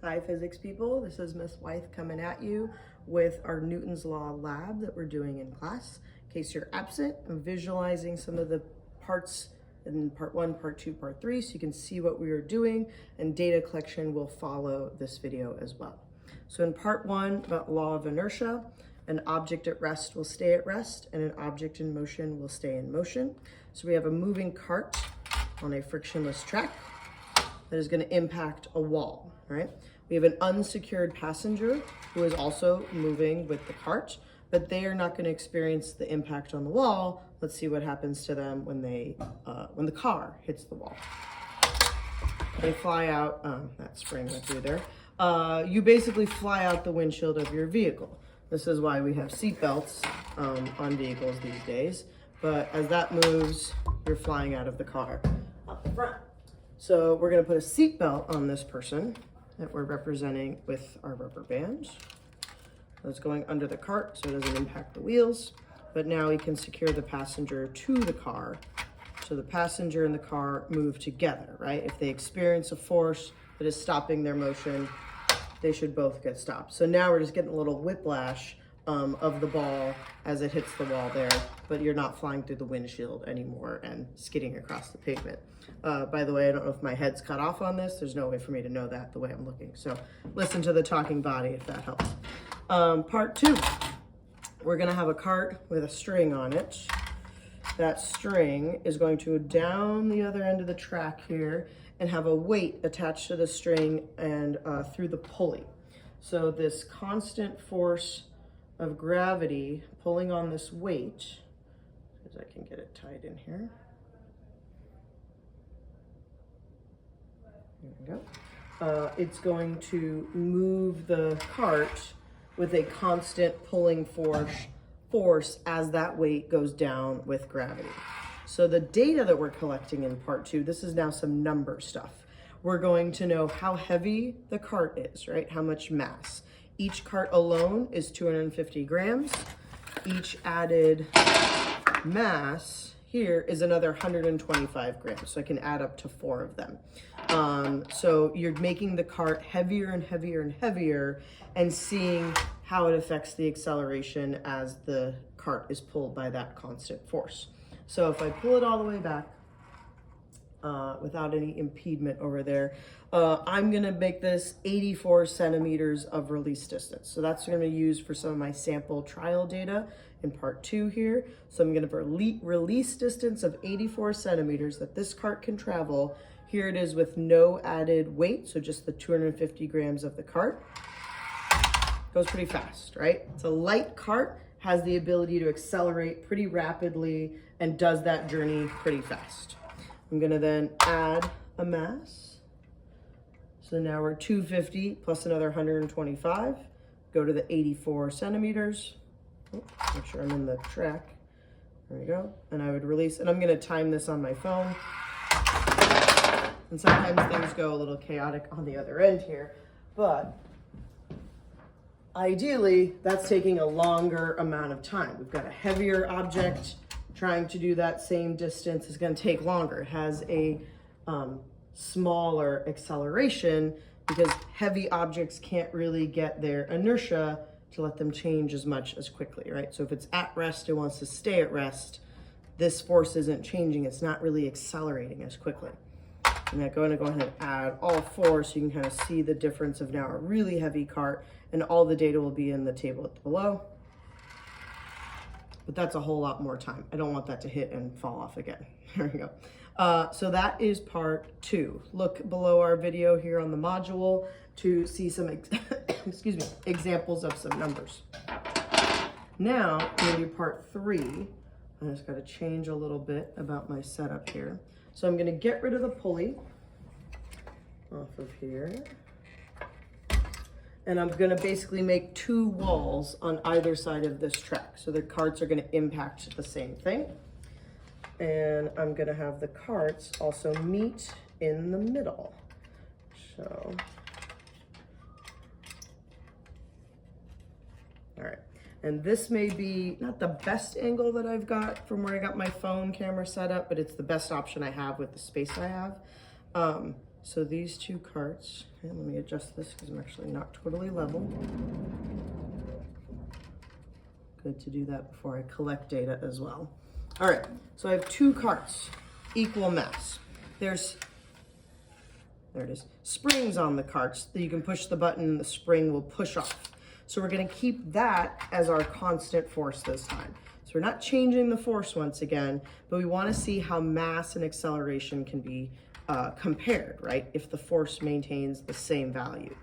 Hi physics people, this is Miss Wythe coming at you with our Newton's Law lab that we're doing in class. In case you're absent, I'm visualizing some of the parts in part 1, part 2, part 3 so you can see what we are doing, and data collection will follow this video as well. So in part 1 about law of inertia, an object at rest will stay at rest and an object in motion will stay in motion. So we have a moving cart on a frictionless track that is going to impact a wall, right? We have an unsecured passenger who is also moving with the cart, but they are not going to experience the impact on the wall. Let's see what happens to them when when the car hits the wall. They fly out, that spring went through there. You basically fly out the windshield of your vehicle. This is why we have seat belts on vehicles these days. But as that moves, you're flying out of the car out the front. So we're going to put a seat belt on this person that we're representing with our rubber bands. It's going under the cart so it doesn't impact the wheels. But now we can secure the passenger to the car. So the passenger and the car move together, right? If they experience a force that is stopping their motion, they should both get stopped. So now we're just getting a little whiplash of the ball as it hits the wall there, but you're not flying through the windshield anymore and skidding across the pavement. By the way, I don't know if my head's cut off on this. There's no way for me to know that the way I'm looking. So listen to the talking body if that helps. Part 2, we're gonna have a cart with a string on it. That string is going to go down the other end of the track here and have a weight attached to the string and through the pulley. So this constant force of gravity pulling on this weight, as I can get it tied in here. There we go. It's going to move the cart with a constant pulling force as that weight goes down with gravity. So the data that we're collecting in part 2, this is now some number stuff. We're going to know how heavy the cart is, right? How much mass. Each cart alone is 250 grams. Each added mass here is another 125 grams. So I can add up to 4 of them. So you're making the cart heavier and heavier and heavier and seeing how it affects the acceleration as the cart is pulled by that constant force. So if I pull it all the way back, without any impediment over there, I'm gonna make this 84 centimeters of release distance. So that's what I'm gonna use for some of my sample trial data in part 2 here. So I'm gonna release distance of 84 centimeters that this cart can travel. Here it is with no added weight, so just the 250 grams of the cart. Goes pretty fast, right? It's a light cart, has the ability to accelerate pretty rapidly and does that journey pretty fast. I'm gonna then add a mass. So now we're 250 plus another 125. Go to the 84 centimeters. Oh, make sure I'm in the track. There we go. And I would release, and I'm gonna time this on my phone. And sometimes things go a little chaotic on the other end here, but ideally that's taking a longer amount of time. We've got a heavier object. Trying to do that same distance is going to take longer. It has a smaller acceleration because heavy objects can't really get their inertia to let them change as much as quickly, right? So if it's at rest, it wants to stay at rest. This force isn't changing. It's not really accelerating as quickly. I'm going to go ahead and add all 4 so you can kind of see the difference of now a really heavy cart, and all the data will be in the table below. But that's a whole lot more time. I don't want that to hit and fall off again. There we go. So that is part 2. Look below our video here on the module to see some excuse me, examples of some numbers. Now, I'm gonna do part 3. I just gotta change a little bit about my setup here. So I'm gonna get rid of the pulley off of here. And I'm gonna basically make 2 walls on either side of this track. So the carts are gonna impact the same thing. And I'm gonna have the carts also meet in the middle. So, all right. And this may be not the best angle that I've got from where I got my phone camera set up, but it's the best option I have with the space I have. So these two carts, and let me adjust this because I'm actually not totally level. Good to do that before I collect data as well. All right, so I have two carts, equal mass. There it is, springs on the carts that you can push the button and the spring will push off. So we're gonna keep that as our constant force this time. So we're not changing the force once again, but we wanna see how mass and acceleration can be compared, right? If the force maintains the same value.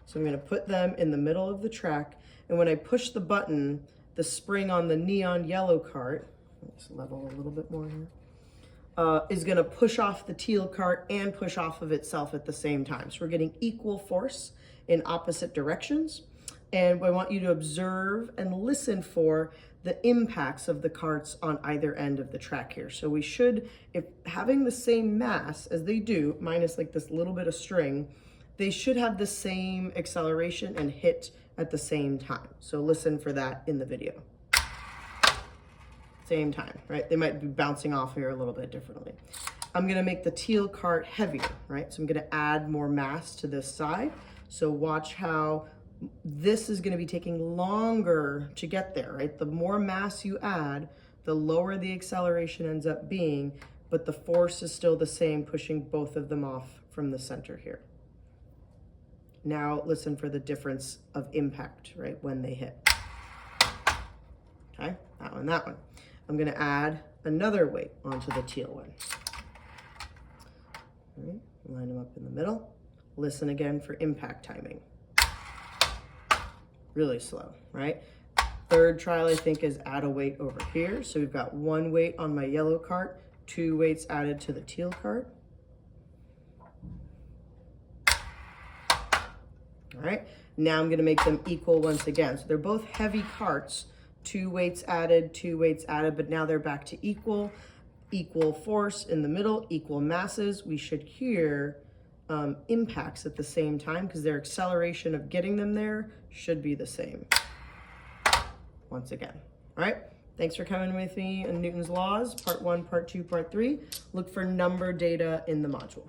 So I'm gonna put them in the middle of the track, and when I push the button, the spring on the neon yellow cart, let's level a little bit more here, is gonna push off the teal cart and push off of itself at the same time. So we're getting equal force in opposite directions. And I want you to observe and listen for the impacts of the carts on either end of the track here. So we should, if having the same mass as they do, minus like this little bit of string, they should have the same acceleration and hit at the same time. So listen for that in the video. Same time, right? They might be bouncing off here a little bit differently. I'm gonna make the teal cart heavier, right? So I'm gonna add more mass to this side. So watch how this is gonna be taking longer to get there, right? The more mass you add, the lower the acceleration ends up being, but the force is still the same, pushing both of them off from the center here. Now listen for the difference of impact, right, when they hit. Okay, that one, that one. I'm gonna add another weight onto the teal one. All right, line them up in the middle. Listen again for impact timing. Really slow, right? Third trial, I think, is add a weight over here. So we've got one weight on my yellow cart, two weights added to the teal cart. All right, now I'm gonna make them equal once again. So they're both heavy carts, two weights added, but now they're back to equal force in the middle, equal masses. We should hear impacts at the same time because their acceleration of getting them there should be the same. Once again, all right? Thanks for coming with me in Newton's Laws, part 1, part 2, part 3. Look for number data in the module.